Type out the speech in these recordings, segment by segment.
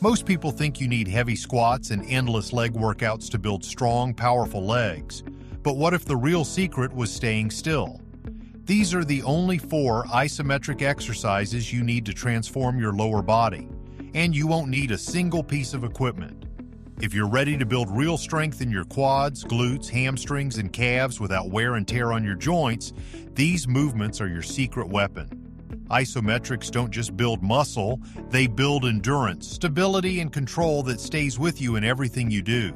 Most people think you need heavy squats and endless leg workouts to build strong, powerful legs. But what if the real secret was staying still? These are the only 4 isometric exercises you need to transform your lower body, and you won't need a single piece of equipment. If you're ready to build real strength in your quads, glutes, hamstrings, and calves without wear and tear on your joints, these movements are your secret weapon. Isometrics don't just build muscle, they build endurance, stability, and control that stays with you in everything you do.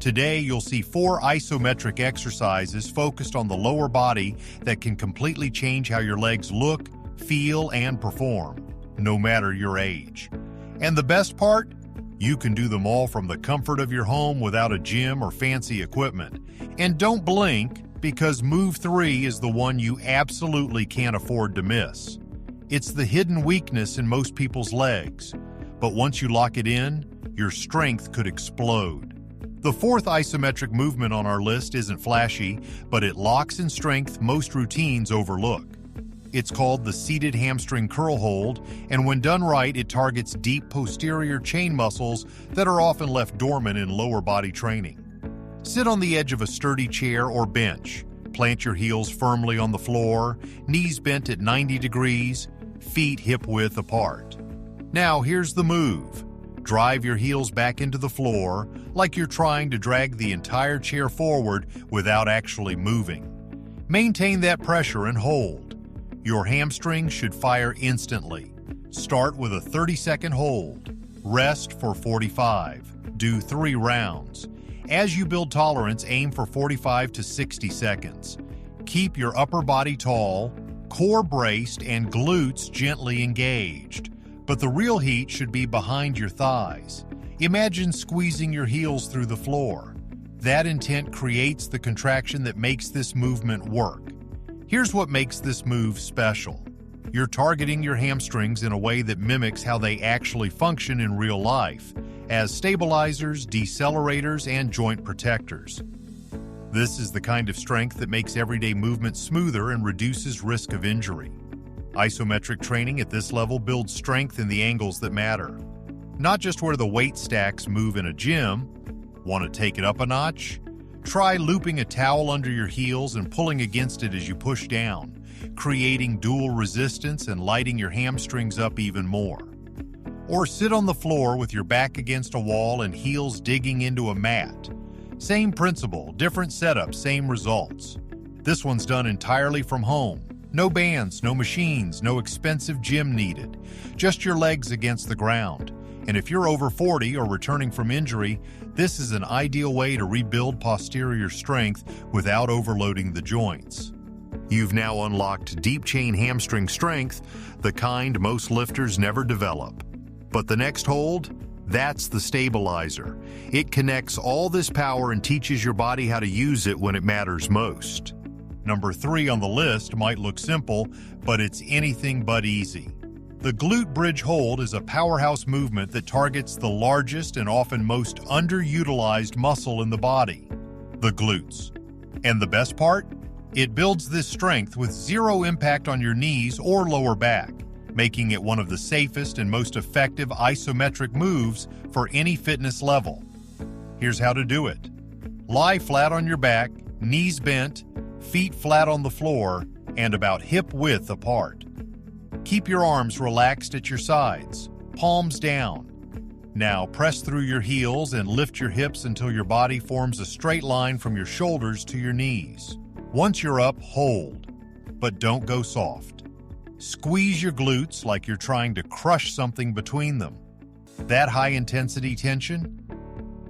Today, you'll see 4 isometric exercises focused on the lower body that can completely change how your legs look, feel, and perform, no matter your age. And the best part? You can do them all from the comfort of your home without a gym or fancy equipment. And don't blink, because move 3 is the one you absolutely can't afford to miss. It's the hidden weakness in most people's legs, but once you lock it in, your strength could explode. The 4th isometric movement on our list isn't flashy, but it locks in strength most routines overlook. It's called the seated hamstring curl hold, and when done right, it targets deep posterior chain muscles that are often left dormant in lower body training. Sit on the edge of a sturdy chair or bench. Plant your heels firmly on the floor, knees bent at 90 degrees, feet hip-width apart. Now here's the move. Drive your heels back into the floor like you're trying to drag the entire chair forward without actually moving. Maintain that pressure and hold. Your hamstrings should fire instantly. Start with a 30-second hold. Rest for 45. Do 3 rounds. As you build tolerance, aim for 45 to 60 seconds. Keep your upper body tall, core braced, and glutes gently engaged. But the real heat should be behind your thighs. Imagine squeezing your heels through the floor. That intent creates the contraction that makes this movement work. Here's what makes this move special. You're targeting your hamstrings in a way that mimics how they actually function in real life, as stabilizers, decelerators, and joint protectors. This is the kind of strength that makes everyday movement smoother and reduces risk of injury. Isometric training at this level builds strength in the angles that matter, not just where the weight stacks move in a gym. Want to take it up a notch? Try looping a towel under your heels and pulling against it as you push down, creating dual resistance and lighting your hamstrings up even more. Or sit on the floor with your back against a wall and heels digging into a mat. Same principle, different setup, same results. This one's done entirely from home. No bands, no machines, no expensive gym needed. Just your legs against the ground. And if you're over 40 or returning from injury, this is an ideal way to rebuild posterior strength without overloading the joints. You've now unlocked deep chain hamstring strength, the kind most lifters never develop. But the next hold? That's the stabilizer. It connects all this power and teaches your body how to use it when it matters most. Number 3 on the list might look simple, but it's anything but easy. The glute bridge hold is a powerhouse movement that targets the largest and often most underutilized muscle in the body, the glutes. And the best part? It builds this strength with 0 impact on your knees or lower back, making it one of the safest and most effective isometric moves for any fitness level. Here's how to do it. Lie flat on your back, knees bent, feet flat on the floor, and about hip-width apart. Keep your arms relaxed at your sides, palms down. Now press through your heels and lift your hips until your body forms a straight line from your shoulders to your knees. Once you're up, hold, but don't go soft. Squeeze your glutes like you're trying to crush something between them. That high-intensity tension?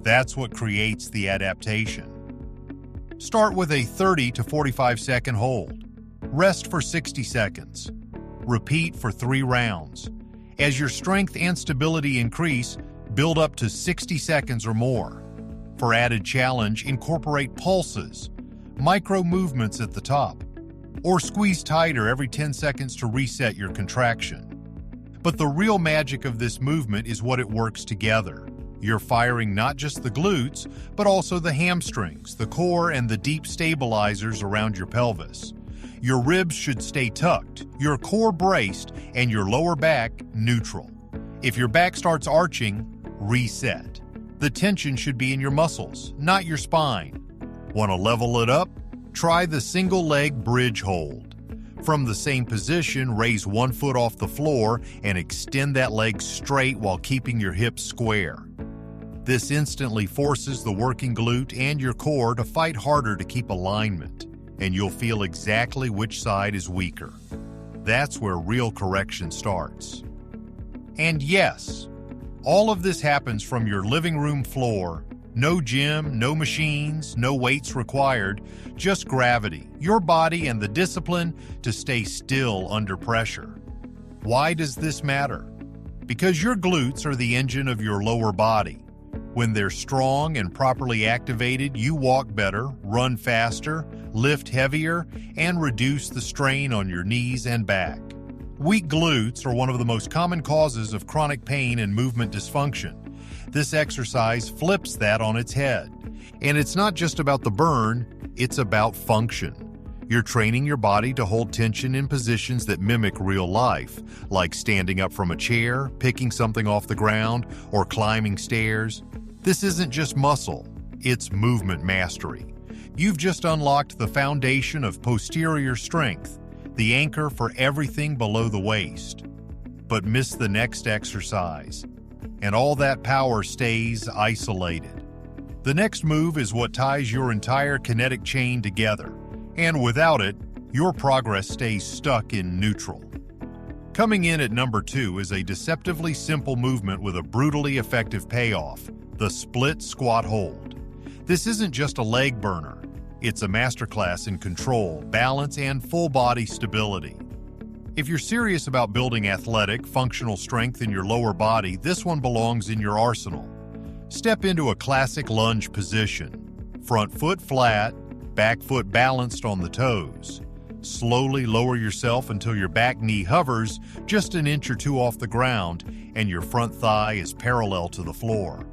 That's what creates the adaptation. Start with a 30 to 45-second hold. Rest for 60 seconds. Repeat for 3 rounds. As your strength and stability increase, build up to 60 seconds or more. For added challenge, incorporate pulses, micro movements at the top, or squeeze tighter every 10 seconds to reset your contraction. But the real magic of this movement is what it works together. You're firing not just the glutes, but also the hamstrings, the core, and the deep stabilizers around your pelvis. Your ribs should stay tucked, your core braced, and your lower back neutral. If your back starts arching, reset. The tension should be in your muscles, not your spine. Want to level it up? Try the single leg bridge hold. From the same position, raise one foot off the floor and extend that leg straight while keeping your hips square. This instantly forces the working glute and your core to fight harder to keep alignment, and you'll feel exactly which side is weaker. That's where real correction starts. And yes, all of this happens from your living room floor. No gym, no machines, no weights required, just gravity, your body, and the discipline to stay still under pressure. Why does this matter? Because your glutes are the engine of your lower body. When they're strong and properly activated, you walk better, run faster, lift heavier, and reduce the strain on your knees and back. Weak glutes are one of the most common causes of chronic pain and movement dysfunction. This exercise flips that on its head. And it's not just about the burn, it's about function. You're training your body to hold tension in positions that mimic real life, like standing up from a chair, picking something off the ground, or climbing stairs. This isn't just muscle, it's movement mastery. You've just unlocked the foundation of posterior strength, the anchor for everything below the waist. But miss the next exercise, and all that power stays isolated. The next move is what ties your entire kinetic chain together, and without it, your progress stays stuck in neutral. Coming in at number 2 is a deceptively simple movement with a brutally effective payoff, the split squat hold. This isn't just a leg burner, it's a masterclass in control, balance, and full body stability. If you're serious about building athletic, functional strength in your lower body, this one belongs in your arsenal. Step into a classic lunge position. Front foot flat, back foot balanced on the toes. Slowly lower yourself until your back knee hovers just an inch or two off the ground and your front thigh is parallel to the floor.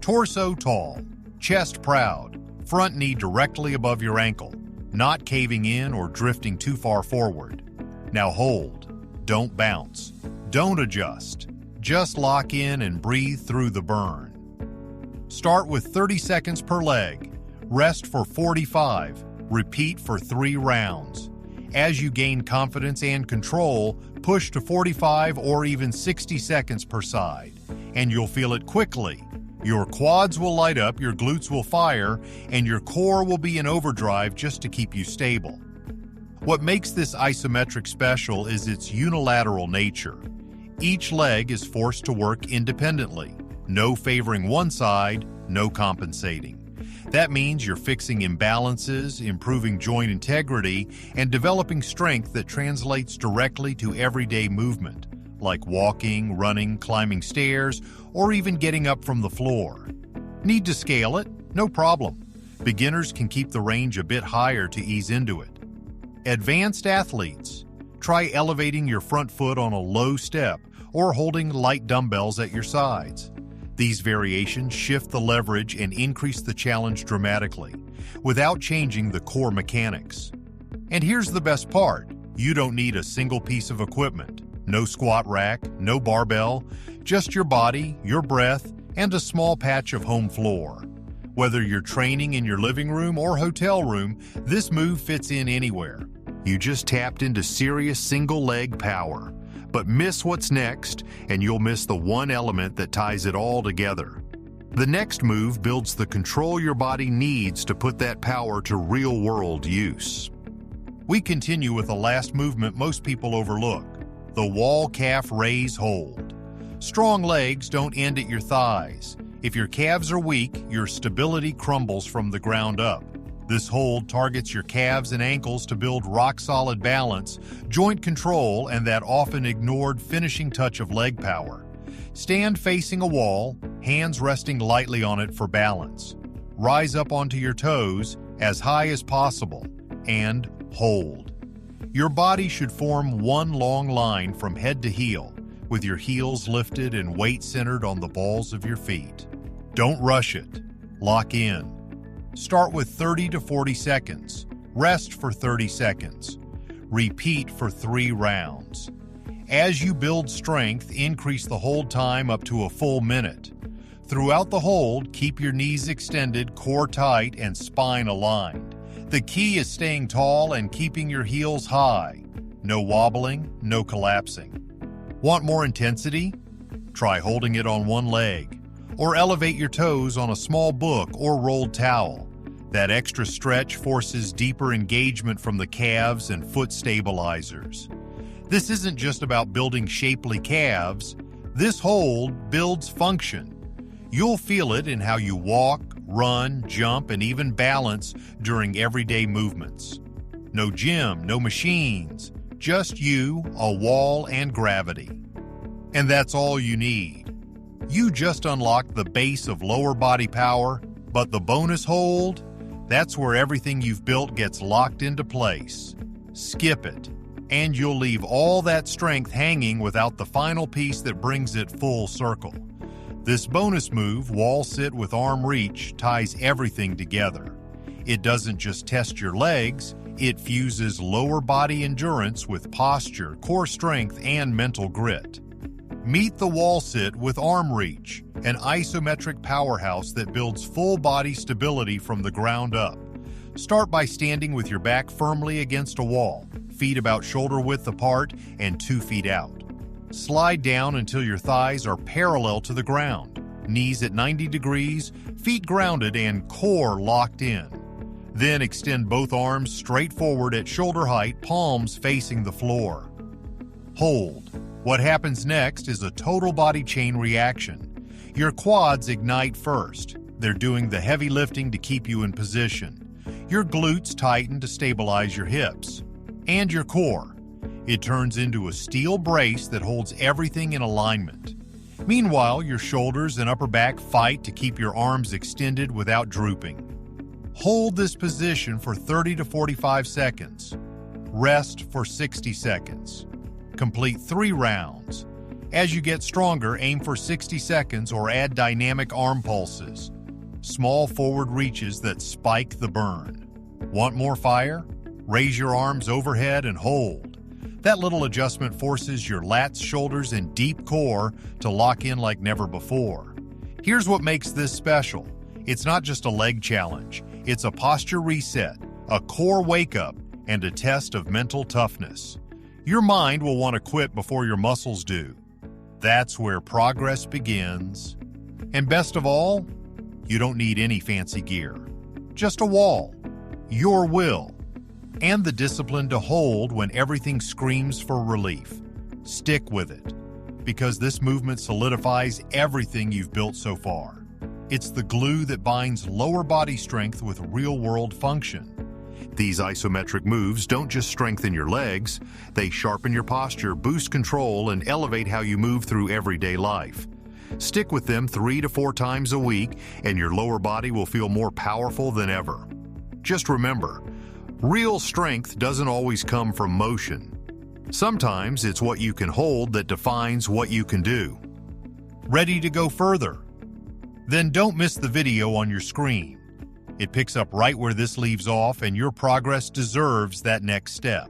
Torso tall, chest proud, front knee directly above your ankle, not caving in or drifting too far forward. Now hold, don't bounce, don't adjust, just lock in and breathe through the burn. Start with 30 seconds per leg, rest for 45, repeat for 3 rounds. As you gain confidence and control, push to 45 or even 60 seconds per side, and you'll feel it quickly. Your quads will light up, your glutes will fire, and your core will be in overdrive just to keep you stable. What makes this isometric special is its unilateral nature. Each leg is forced to work independently. No favoring one side, no compensating. That means you're fixing imbalances, improving joint integrity, and developing strength that translates directly to everyday movement, like walking, running, climbing stairs, or even getting up from the floor. Need to scale it? No problem. Beginners can keep the range a bit higher to ease into it. Advanced athletes, try elevating your front foot on a low step or holding light dumbbells at your sides. These variations shift the leverage and increase the challenge dramatically, without changing the core mechanics. And here's the best part, you don't need a single piece of equipment. No squat rack, no barbell, just your body, your breath, and a small patch of home floor. Whether you're training in your living room or hotel room, this move fits in anywhere. You just tapped into serious single-leg power. But miss what's next, and you'll miss the one element that ties it all together. The next move builds the control your body needs to put that power to real-world use. We continue with the last movement most people overlook, the wall calf raise hold. Strong legs don't end at your thighs. If your calves are weak, your stability crumbles from the ground up. This hold targets your calves and ankles to build rock-solid balance, joint control, and that often ignored finishing touch of leg power. Stand facing a wall, hands resting lightly on it for balance. Rise up onto your toes as high as possible, and hold. Your body should form one long line from head to heel, with your heels lifted and weight centered on the balls of your feet. Don't rush it. Lock in. Start with 30 to 40 seconds. Rest for 30 seconds. Repeat for 3 rounds. As you build strength, increase the hold time up to a full minute. Throughout the hold, keep your knees extended, core tight, and spine aligned. The key is staying tall and keeping your heels high. No wobbling, no collapsing. Want more intensity? Try holding it on one leg, or elevate your toes on a small book or rolled towel. That extra stretch forces deeper engagement from the calves and foot stabilizers. This isn't just about building shapely calves. This hold builds function. You'll feel it in how you walk, run, jump, and even balance during everyday movements. No gym, no machines, just you, a wall, and gravity. And that's all you need. You just unlocked the base of lower body power, but the bonus hold, that's where everything you've built gets locked into place. Skip it, and you'll leave all that strength hanging without the final piece that brings it full circle. This bonus move, Wallsit with arm reach, ties everything together. It doesn't just test your legs, it fuses lower body endurance with posture, core strength, and mental grit. Meet the Wallsit with arm reach, an isometric powerhouse that builds full body stability from the ground up. Start by standing with your back firmly against a wall, feet about shoulder width apart and 2 feet out. Slide down until your thighs are parallel to the ground, knees at 90 degrees, feet grounded, and core locked in. Then extend both arms straight forward at shoulder height, palms facing the floor. Hold. What happens next is a total body chain reaction. Your quads ignite first. They're doing the heavy lifting to keep you in position. Your glutes tighten to stabilize your hips. And your core. It turns into a steel brace that holds everything in alignment. Meanwhile, your shoulders and upper back fight to keep your arms extended without drooping. Hold this position for 30 to 45 seconds. Rest for 60 seconds. Complete 3 rounds. As you get stronger, aim for 60 seconds or add dynamic arm pulses. Small forward reaches that spike the burn. Want more fire? Raise your arms overhead and hold. That little adjustment forces your lats, shoulders, and deep core to lock in like never before. Here's what makes this special. It's not just a leg challenge. It's a posture reset, a core wake-up, and a test of mental toughness. Your mind will want to quit before your muscles do. That's where progress begins. And best of all, you don't need any fancy gear. Just a wall, your will, and the discipline to hold when everything screams for relief. Stick with it, because this movement solidifies everything you've built so far. It's the glue that binds lower body strength with real-world function. These isometric moves don't just strengthen your legs, they sharpen your posture, boost control, and elevate how you move through everyday life. Stick with them 3 to 4 times a week, and your lower body will feel more powerful than ever. Just remember, real strength doesn't always come from motion. Sometimes it's what you can hold that defines what you can do. Ready to go further? Then don't miss the video on your screen. It picks up right where this leaves off, and your progress deserves that next step.